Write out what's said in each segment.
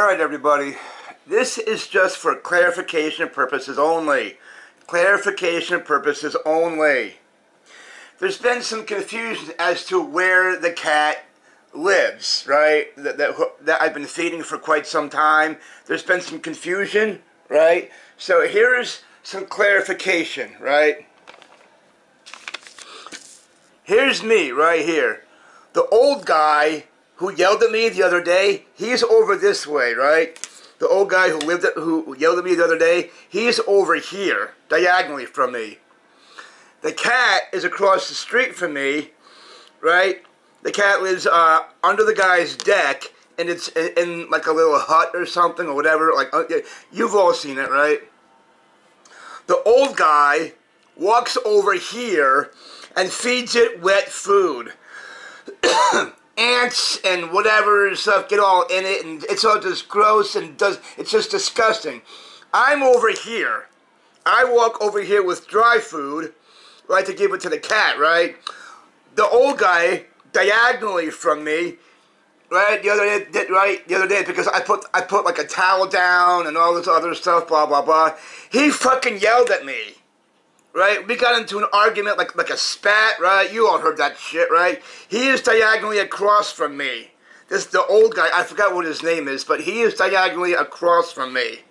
Alright everybody, this is just for clarification purposes only. Clarification purposes only. There's been some confusion as to where the cat lives, right? That I've been feeding for quite some time. There's been some confusion, right? So here's some clarification, right? Here's me right here. The old guy who yelled at me the other day, he's over this way, right? The old guy who yelled at me the other day, he's over here, diagonally from me. The cat is across the street from me, right? The cat lives under the guy's deck, and it's in like a little hut or something or whatever. Like you've all seen it, right? The old guy walks over here and feeds it wet food. Ants and whatever stuff get all in it, and it's all just gross and it's just disgusting. I'm over here. I walk over here with dry food, right, to give it to the cat, right? The old guy diagonally from me, right, the other day, because I put like a towel down and all this other stuff, blah blah blah. He fucking yelled at me. Right, we got into an argument like a spat, right? You all heard that shit, right? He is diagonally across from me. This the old guy, I forgot what his name is, but he is diagonally across from me.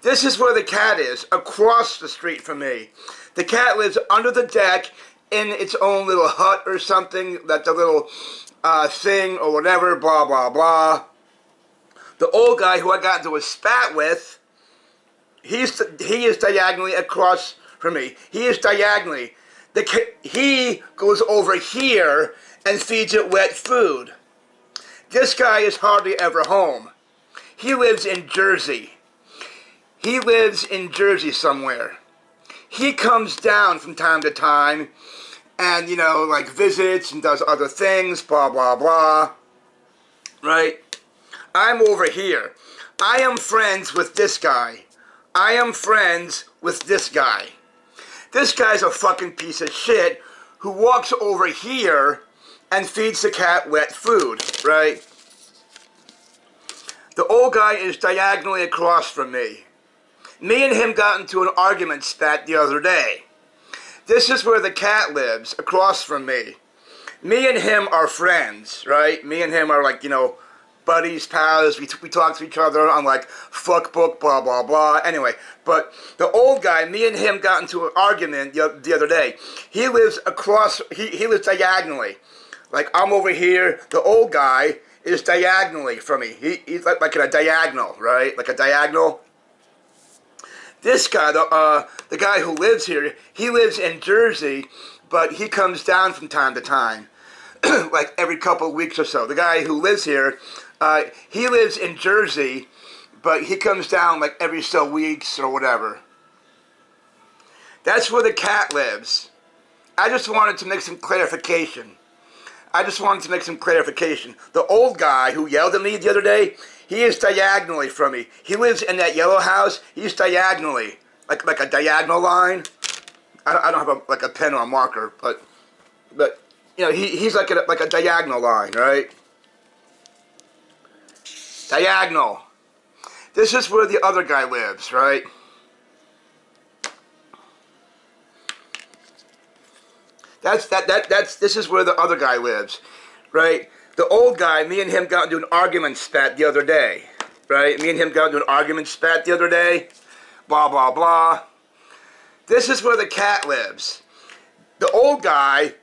This is where the cat is, across the street from me. The cat lives under the deck in its own little hut or something, that the little thing or whatever, blah blah blah. The old guy who I got into a spat with, he is diagonally across from me. He is diagonally. He goes over here and feeds it wet food. This guy is hardly ever home. He lives in Jersey. He lives in Jersey somewhere. He comes down from time to time and, you know, like visits and does other things, blah, blah, blah. Right? I'm over here. I am friends with this guy. I am friends with this guy. This guy's a fucking piece of shit who walks over here and feeds the cat wet food, right? The old guy is diagonally across from me. Me and him got into an argument spat the other day. This is where the cat lives, across from me. Me and him are friends, right? Me and him are like, you know, buddies, pals. We talk to each other on like fuck book, blah blah blah. Anyway, but the old guy, me and him got into an argument the other day. He lives across. He lives diagonally. Like I'm over here. The old guy is diagonally from me. He's like in a diagonal, right? Like a diagonal. This guy, the guy who lives here, he lives in Jersey, but he comes down from time to time, like every couple of weeks or so. The guy who lives here. He lives in Jersey, but he comes down like every so weeks or whatever. That's where the cat lives. I just wanted to make some clarification. The old guy who yelled at me the other day, he is diagonally from me. He lives in that yellow house. He's diagonally, like a diagonal line. I don't have like a pen or a marker, but you know he's like a diagonal line, right? Diagonal. This is where the other guy lives, right? This is where the other guy lives, right? The old guy, me and him got into an argument spat the other day, right? Me and him got into an argument spat the other day, blah blah blah. This is where the cat lives. The old guy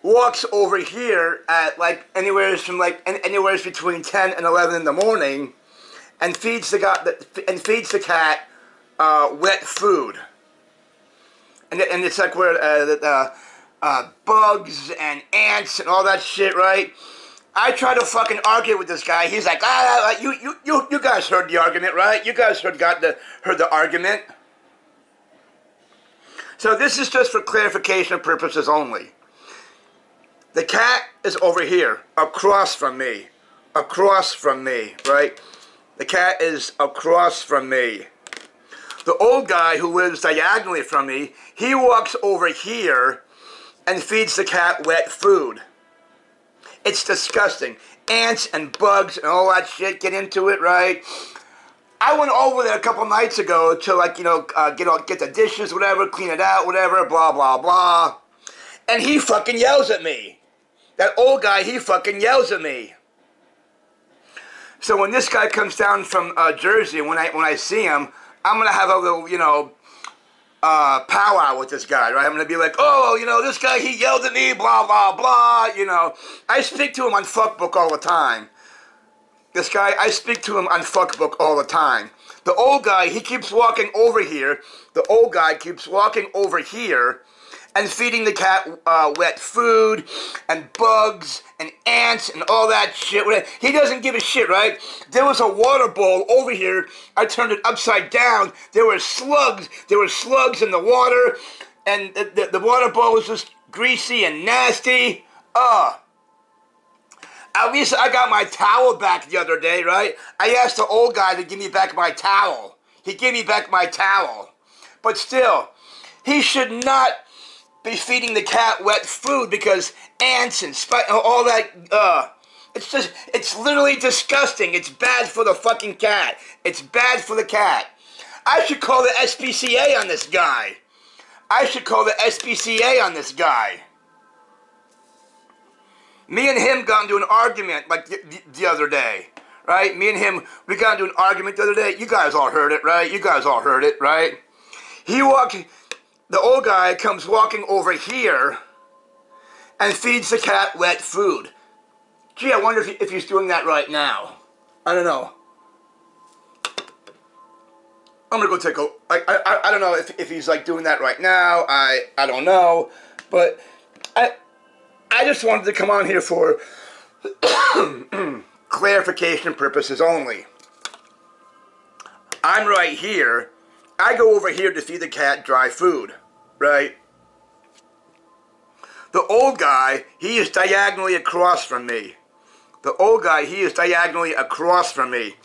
walks over here at like anywhere between 10 and 11 in the morning, and feeds the cat wet food. And it's like where bugs and ants and all that shit, right? I try to fucking argue with this guy. He's like, you guys heard the argument, right? You guys heard the argument. So this is just for clarification purposes only. The cat is over here, across from me, right? The cat is across from me. The old guy who lives diagonally from me, he walks over here and feeds the cat wet food. It's disgusting. ants and bugs and all that shit, get into it, right? I went over there a couple nights ago to, like, you know, get the dishes, whatever, clean it out, whatever, blah, blah, blah. And he fucking yells at me. That old guy, he fucking yells at me. So when this guy comes down from Jersey, when I see him, I'm going to have a little, you know, powwow with this guy, right? I'm going to be like, oh, you know, this guy, he yelled at me, blah, blah, blah, you know. I speak to him on Fuckbook all the time. This guy, I speak to him on Fuckbook all the time. The old guy, he keeps walking over here. The old guy keeps walking over here and feeding the cat wet food and bugs and ants and all that shit. He doesn't give a shit, right? There was a water bowl over here. I turned it upside down. There were slugs. There were slugs in the water. And the water bowl was just greasy and nasty. At least I got my towel back the other day, right? I asked the old guy to give me back my towel. He gave me back my towel. But still, he should not be feeding the cat wet food because ants and all that, it's literally disgusting. It's bad for the fucking cat. It's bad for the cat. I should call the SPCA on this guy. I should call the SPCA on this guy. Me and him got into an argument like the other day, right? Me and him, we got into an argument the other day. You guys all heard it, right? You guys all heard it, right? The old guy comes walking over here and feeds the cat wet food. Gee, I wonder if he's doing that right now. I don't know. I'm gonna go take a. I don't know if he's like doing that right now. I don't know, but I just wanted to come on here for clarification purposes only. I'm right here. I go over here to feed the cat dry food, right? The old guy, he is diagonally across from me. The old guy, he is diagonally across from me.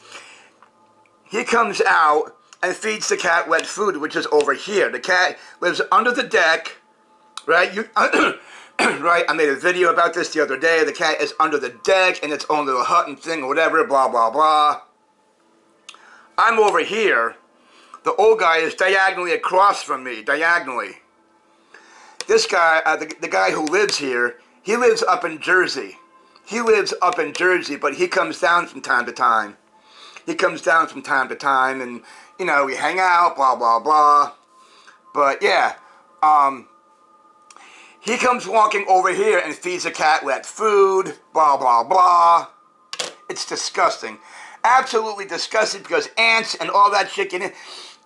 He comes out and feeds the cat wet food, which is over here. The cat lives under the deck, right? Right, I made a video about this the other day. The cat is under the deck in its own little hut and thing or whatever, blah, blah, blah. I'm over here. The old guy is diagonally across from me, diagonally. This guy, the guy who lives here, he lives up in Jersey. He lives up in Jersey, but he comes down from time to time. He comes down from time to time, and, you know, we hang out, blah, blah, blah. But, yeah, he comes walking over here and feeds the cat wet food, blah, blah, blah. It's disgusting. Absolutely disgusting because ants and all that shit get in.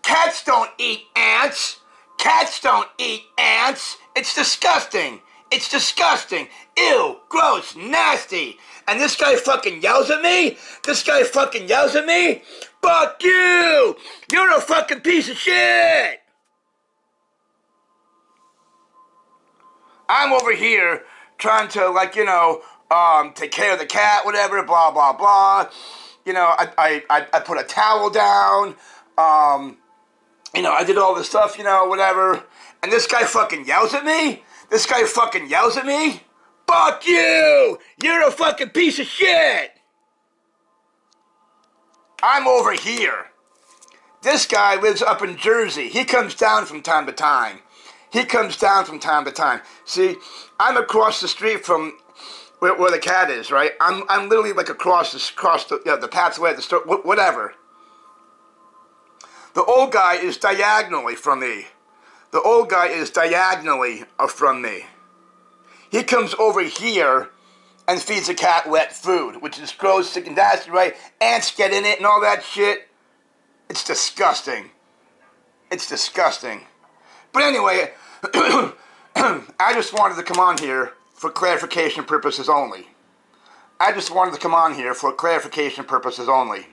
Cats don't eat ants. Cats don't eat ants. It's disgusting. It's disgusting. Ew, gross, nasty. And this guy fucking yells at me? This guy fucking yells at me? Fuck you! You're a fucking piece of shit! I'm over here trying to, like, you know, take care of the cat, whatever, blah, blah, blah. You know, I put a towel down. You know, I did all this stuff, you know, whatever. And this guy fucking yells at me? This guy fucking yells at me? Fuck you! You're a fucking piece of shit! I'm over here. This guy lives up in Jersey. He comes down from time to time. He comes down from time to time. See, I'm across the street from where the cat is, right? I'm literally like across the you know, the pathway at the store, whatever. The old guy is diagonally from me. The old guy is diagonally from me. He comes over here and feeds the cat wet food, which is gross, sick, and nasty, right? Ants get in it and all that shit. It's disgusting. It's disgusting. But anyway, I just wanted to come on here for clarification purposes only. I just wanted to come on here for clarification purposes only.